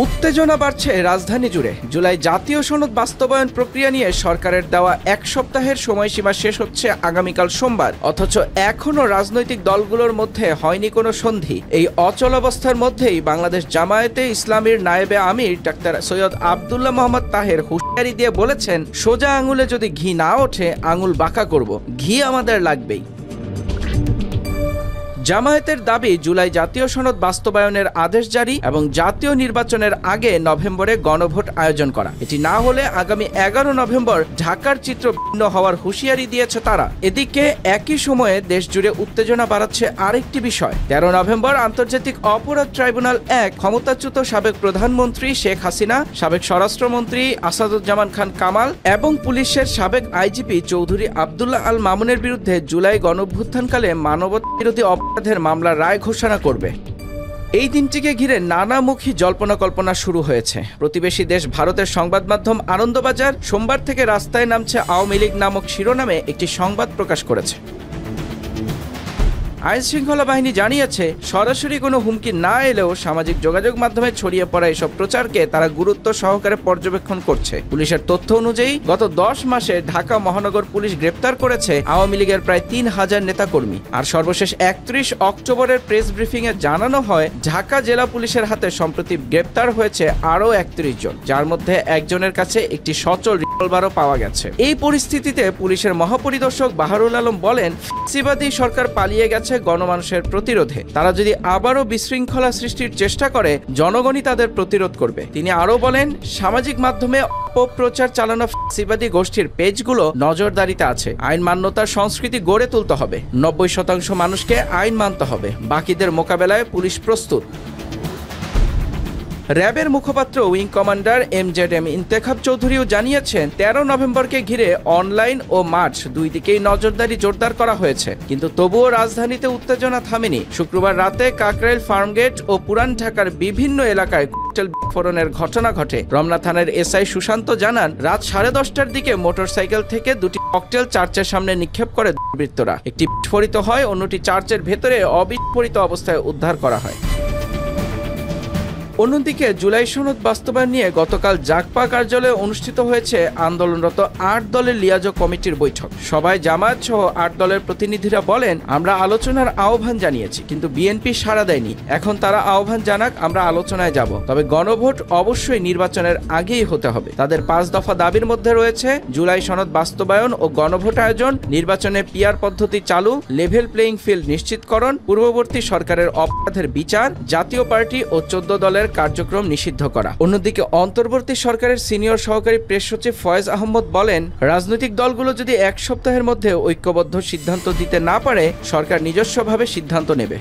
উত্তেজনা বাড়ছে রাজধানী জুড়ে। জুলাই জাতীয় সনদ বাস্তবায়ন প্রক্রিয়া নিয়ে সরকারের দেওয়া এক সপ্তাহের সময়সীমা শেষ হচ্ছে আগামীকাল সোমবার, অথচ এখনও রাজনৈতিক দলগুলোর মধ্যে হয়নি কোনো সন্ধি। এই অচল অবস্থার মধ্যেই বাংলাদেশ জামায়াতে ইসলামীর নায়েবে আমির ডাক্তার সৈয়দ আব্দুল্লাহ মোহাম্মদ তাহের হুঁশিয়ারি দিয়ে বলেছেন, সোজা আঙুলে যদি ঘি না ওঠে আঙুল বাঁকা করব, ঘি আমাদের লাগবেই। জামায়াতের দাবি, জুলাই জাতীয় সনদ বাস্তবায়নের আদেশ জারি এবং জাতীয় নির্বাচনের আগে নভেম্বরে গণভোট আয়োজন করা। এটি না হলে আগামী 11 নভেম্বর ঢাকার চিত্র ভিন্ন হওয়ার হুঁশিয়ারি দিয়েছে তারা। এদিকে একই সময়ে দেশ জুড়ে উত্তেজনা বাড়াচ্ছে আরেকটি বিষয়। 13 নভেম্বর আন্তর্জাতিক অপরাধ ট্রাইব্যুনাল 1 ক্ষমতাচ্যুত সাবেক প্রধানমন্ত্রী শেখ হাসিনা, সাবেক স্বরাষ্ট্রমন্ত্রী আসাদুজ্জামান খান কামাল এবং পুলিশের সাবেক আইজিপি চৌধুরী আবদুল্লাহ আল মামুনের বিরুদ্ধে জুলাই গণঅভ্যুত্থানকালে মানবতাবিরোধী অপরাধের মামলার রায় ঘোষণা করবে। এই দিনটিকে ঘিরে নানামুখী জল্পনা কল্পনা শুরু হয়েছে। প্রতিবেশী দেশ ভারতের সংবাদ মাধ্যম আনন্দবাজার সোমবার থেকে রাস্তায় নামছে আওয়ামী লীগ নামক শিরোনামে একটি সংবাদ প্রকাশ করেছে। আইন শৃঙ্খলা বাহিনী জানিয়েছে, সরাসরি কোনো হুমকি না এলেও সামাজিক যোগাযোগ মাধ্যমে ছড়িয়ে পড়া এসব প্রচারকে তারা গুরুত্ব সহকারে পর্যবেক্ষণ করছে। পুলিশের তথ্য অনুযায়ী গত 10 মাসে ঢাকা মহানগর পুলিশ গ্রেপ্তার করেছে আওয়ামী লীগের প্রায় 3000 নেতাকর্মী। আর সর্বশেষ 31 অক্টোবরের প্রেস ব্রিফিংয়ে জানানো হয়, ঢাকা জেলা পুলিশের হাতে সম্প্রতি গ্রেপ্তার হয়েছে আরও 31 জন, যার মধ্যে একজনের কাছে একটি সচল রিভলভারও পাওয়া গেছে। এই পরিস্থিতিতে পুলিশের মহাপরিদর্শক বাহারুল আলম বলেন, ফ্যাসিবাদী সরকার পালিয়ে গেছে গণমানুষের প্রতিরোধে। তারা যদি আবারও বিশৃঙ্খলা সৃষ্টির চেষ্টা করে, জনগণই তাদের প্রতিরোধ করবে। তিনি আরও বলেন, সামাজিক মাধ্যমে অপপ্রচার চালানো ফ্যাসিবাদী গোষ্ঠীর পেজগুলো নজরদারিতে আছে। আইন মান্যতার সংস্কৃতি গড়ে তুলতে হবে। 90% মানুষকে আইন মানতে হবে। বাকিদের মোকাবেলায় পুলিশ প্রস্তুত। র্যাবের মুখপাত্র উইং কমান্ডার MZM ইন্তেখাব চৌধুরীও জানিয়েছেন, 13 নভেম্বরকে ঘিরে অনলাইন ও মার্চ দুই দিকেই নজরদারি জোরদার করা হয়েছে, কিন্তু তবুও রাজধানীতে উত্তেজনা থামেনি। শুক্রবার রাতে কাকরাইল ফার্মগেট ও পুরান ঢাকার বিভিন্ন এলাকায় ককটেল বিস্ফোরণের ঘটনা ঘটে। রমনা থানার SI সুশান্ত জানান, রাত 10:30টার দিকে মোটরসাইকেল থেকে দুটি ককটেল চার্চের সামনে নিক্ষেপ করে দুর্বৃত্তরা। একটি বিস্ফোরিত হয়, অন্যটি চার্চের ভেতরে অবিস্ফোরিত অবস্থায় উদ্ধার করা হয়। অন্যদিকে জুলাই সনদ বাস্তবায়ন নিয়ে গতকাল জাগপা কার্যালয়ে অনুষ্ঠিত হয়েছে আন্দোলনরত 8 দলের লিয়াজো কমিটির বৈঠক। সবাই জামায়াত সহ 8 দলের প্রতিনিধিরা বলেন, আমরা আলোচনার আহ্বান জানিয়েছি, কিন্তু বিএনপি সাড়া দেয়নি। এখন তারা আহ্বান জানাক, আমরা আলোচনায় যাব, তবে গণভোট অবশ্যই নির্বাচনের আগেই হতে হবে। তাদের 5 দফা দাবির মধ্যে রয়েছে জুলাই সনদ বাস্তবায়ন ও গণভোট আয়োজন, নির্বাচনে পিআর পদ্ধতি চালু, লেভেল প্লেইং ফিল্ড নিশ্চিতকরণ, পূর্ববর্তী সরকারের অপরাধের বিচার, জাতীয় পার্টি ও 14 দলের কার্যক্রম নিষিদ্ধ করা। অন্যদিকে অন্তর্বর্তী সরকারের সিনিয়র সহকারী প্রেস সচিব ফয়েজ আহমদ বলেন, রাজনৈতিক দলগুলো যদি 1 সপ্তাহের মধ্যে ঐক্যবদ্ধ সিদ্ধান্ত দিতে না পারে, সরকার নিজস্বভাবে সিদ্ধান্ত নেবে।